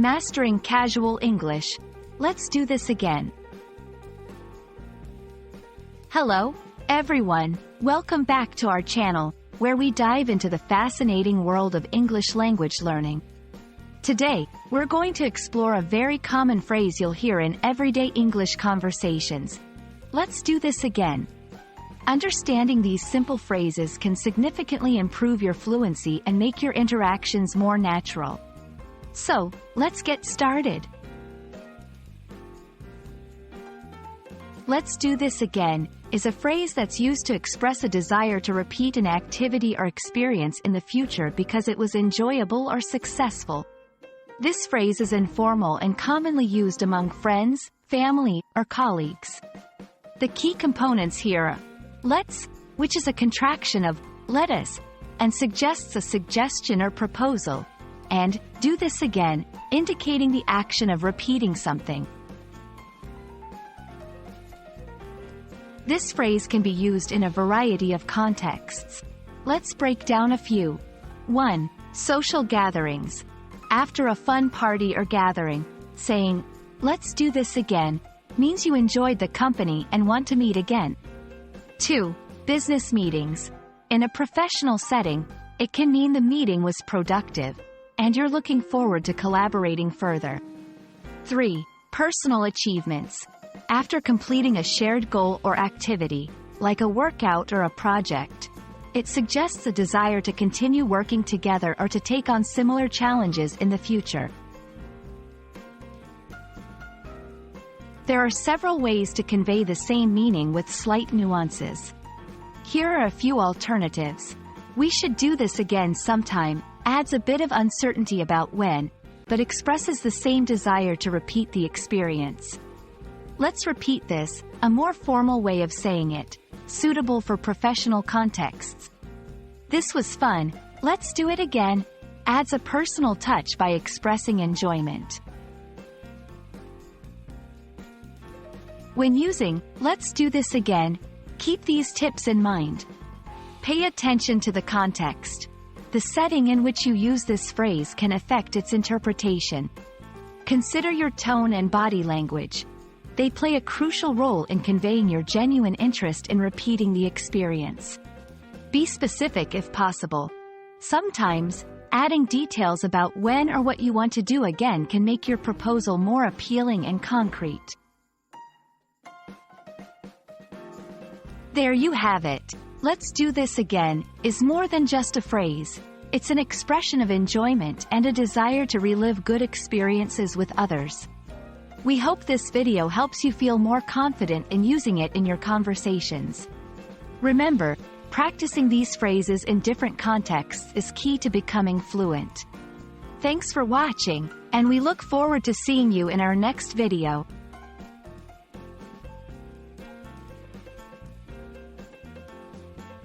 Mastering Casual English. Let's do this again. Hello, everyone. Welcome back to our channel, where we dive into the fascinating world of English language learning. Today, we're going to explore a very common phrase you'll hear in everyday English conversations. Let's do this again. Understanding these simple phrases can significantly improve your fluency and make your interactions more natural. So, let's get started. Let's do this again is a phrase that's used to express a desire to repeat an activity or experience in the future because it was enjoyable or successful. This phrase is informal and commonly used among friends, family, or colleagues. The key components here are let's, which is a contraction of let us, and suggests a suggestion or proposal, and do this again, indicating the action of repeating something. This phrase can be used in a variety of contexts. Let's break down a few. 1. Social gatherings. After a fun party or gathering, saying, "Let's do this again," means you enjoyed the company and want to meet again. 2. Business meetings. In a professional setting, it can mean the meeting was productive, and you're looking forward to collaborating further. 3. Personal achievements. After completing a shared goal or activity, like a workout or a project, it suggests a desire to continue working together or to take on similar challenges in the future. There are several ways to convey the same meaning with slight nuances. Here are a few alternatives. "We should do this again sometime" adds a bit of uncertainty about when, but expresses the same desire to repeat the experience. "Let's repeat this," a more formal way of saying it, suitable for professional contexts. "This was fun, let's do it again," adds a personal touch by expressing enjoyment. When using "let's do this again," keep these tips in mind. Pay attention to the context. The setting in which you use this phrase can affect its interpretation. Consider your tone and body language. They play a crucial role in conveying your genuine interest in repeating the experience. Be specific if possible. Sometimes, adding details about when or what you want to do again can make your proposal more appealing and concrete. There you have it. "Let's do this again" is more than just a phrase. It's an expression of enjoyment and a desire to relive good experiences with others. We hope this video helps you feel more confident in using it in your conversations. Remember, practicing these phrases in different contexts is key to becoming fluent. Thanks for watching, and we look forward to seeing you in our next video.